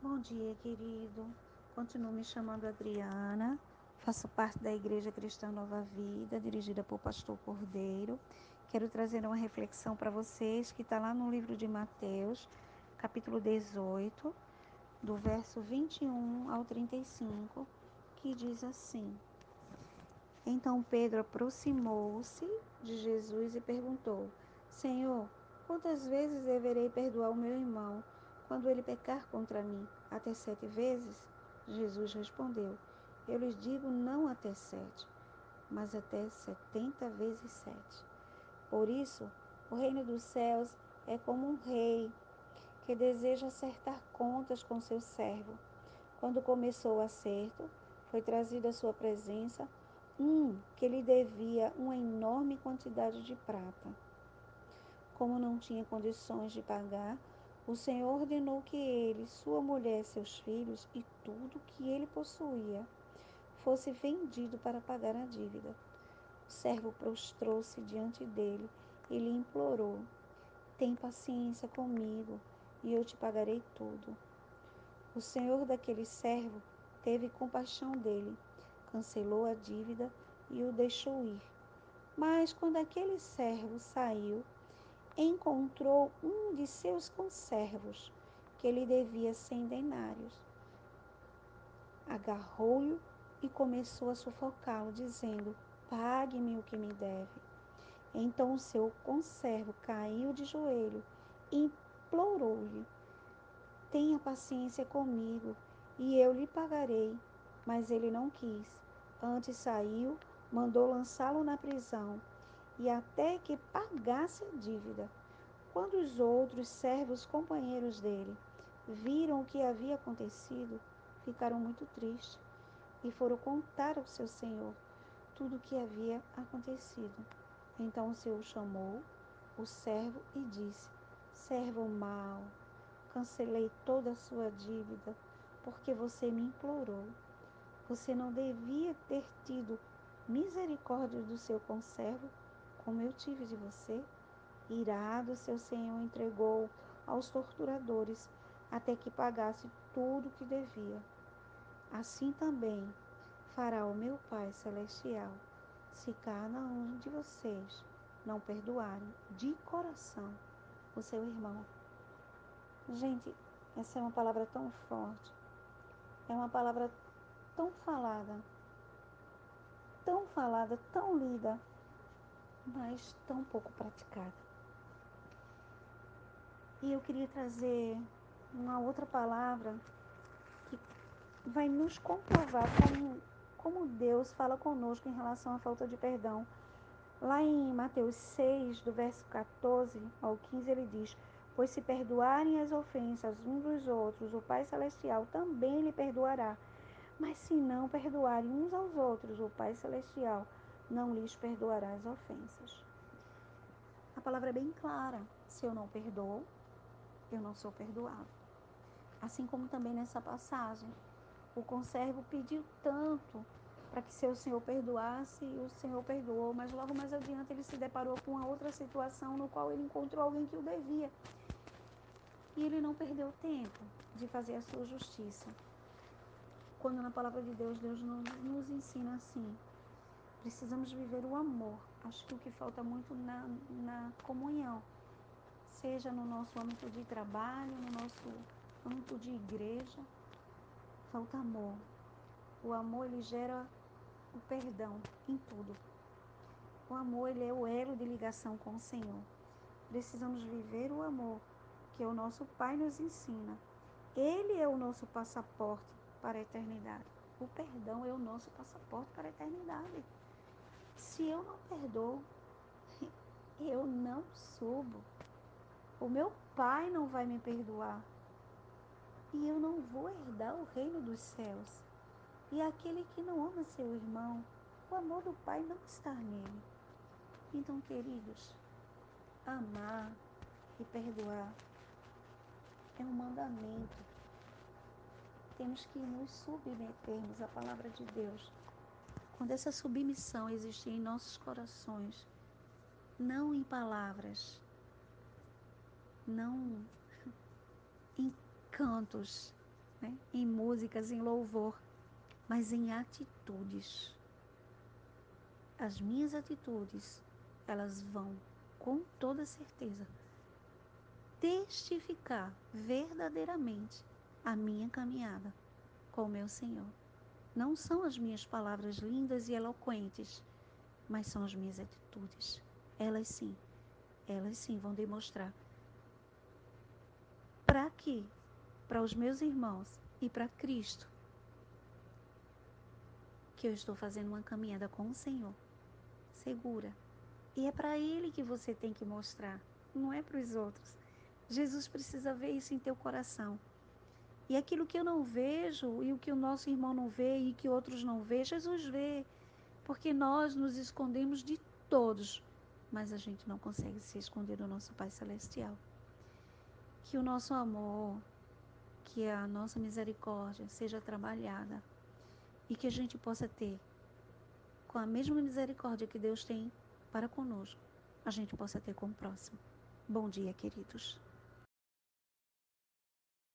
Bom dia, querido. Continuo me chamando Adriana. Faço parte da Igreja Cristã Nova Vida, dirigida por Pastor Cordeiro. Quero trazer uma reflexão para vocês que está lá no livro de Mateus, capítulo 18, do verso 21 ao 35, que diz assim: Então Pedro aproximou-se de Jesus e perguntou: Senhor, quantas vezes deverei perdoar o meu irmão quando ele pecar contra mim? Até 7 vezes? Jesus respondeu: Eu lhes digo não até 7, mas até 70 vezes 7. Por isso, o reino dos céus é como um rei que deseja acertar contas com seu servo. Quando começou o acerto, foi trazido à sua presença que lhe devia uma enorme quantidade de prata. Como não tinha condições de pagar, o Senhor ordenou que ele, sua mulher, seus filhos e tudo que ele possuía fosse vendido para pagar a dívida. O servo prostrou-se diante dele e lhe implorou: Tem paciência comigo e eu te pagarei tudo. O senhor daquele servo teve compaixão dele, cancelou a dívida e o deixou ir. Mas quando aquele servo saiu, encontrou um de seus conservos, que lhe devia 100 denários. Agarrou-o e começou a sufocá-lo, dizendo: Pague-me o que me deve. Então o seu conservo caiu de joelho e implorou-lhe: Tenha paciência comigo e eu lhe pagarei. Mas ele não quis. Antes saiu, mandou lançá-lo na prisão e até que pagasse a dívida. Quando os outros servos companheiros dele viram o que havia acontecido, ficaram muito tristes e foram contar ao seu senhor tudo o que havia acontecido. Então o senhor chamou o servo e disse: Servo mau, cancelei toda a sua dívida porque você me implorou. Você não devia ter tido misericórdia do seu conservo, como eu tive de você? Irado, seu senhor entregou aos torturadores até que pagasse tudo o que devia. Assim também fará o meu Pai Celestial, se cada um de vocês não perdoarem de coração o seu irmão. Gente, essa é uma palavra tão forte, é uma palavra tão falada, tão lida, mas tão pouco praticada. E eu queria trazer uma outra palavra que vai nos comprovar como Deus fala conosco em relação à falta de perdão. Lá em Mateus 6, do verso 14 ao 15, ele diz: Pois se perdoarem as ofensas uns dos outros, o Pai Celestial também lhe perdoará. Mas se não perdoarem uns aos outros, o Pai Celestial não lhes perdoará as ofensas. A palavra é bem clara. Se eu não perdoo, eu não sou perdoado. Assim como também nessa passagem, o conservo pediu tanto para que seu senhor perdoasse e o senhor perdoou, mas logo mais adiante ele se deparou com uma outra situação no qual ele encontrou alguém que o devia. E ele não perdeu tempo de fazer a sua justiça. Quando na palavra de Deus, Deus nos ensina assim: precisamos viver o amor. Acho que o que falta muito na comunhão, seja no nosso âmbito de trabalho, no nosso âmbito de igreja, falta amor. O amor, ele gera o perdão em tudo. O amor, ele é o elo de ligação com o Senhor. Precisamos viver o amor que o nosso Pai nos ensina. Ele é o nosso passaporte para a eternidade. O perdão é o nosso passaporte para a eternidade. Se eu não perdoo, eu não subo. O meu Pai não vai me perdoar. E eu não vou herdar o reino dos céus. E aquele que não ama seu irmão, o amor do Pai não está nele. Então, queridos, amar e perdoar é um mandamento. Temos que nos submetermos à palavra de Deus. Quando essa submissão existir em nossos corações, não em palavras, não em cantos, né? Em músicas, em louvor, mas em atitudes. As minhas atitudes, elas vão, com toda certeza, testificar verdadeiramente a minha caminhada com o meu Senhor. Não são as minhas palavras lindas e eloquentes, mas são as minhas atitudes. Elas sim vão demonstrar para quê? Para os meus irmãos e para Cristo, que eu estou fazendo uma caminhada com o Senhor, segura. E é para Ele que você tem que mostrar, não é para os outros. Jesus precisa ver isso em teu coração. E aquilo que eu não vejo, e o que o nosso irmão não vê, e que outros não vê, Jesus vê. Porque nós nos escondemos de todos, mas a gente não consegue se esconder do nosso Pai Celestial. Que o nosso amor, que a nossa misericórdia seja trabalhada e que a gente possa ter, com a mesma misericórdia que Deus tem para conosco, a gente possa ter com o próximo. Bom dia, queridos.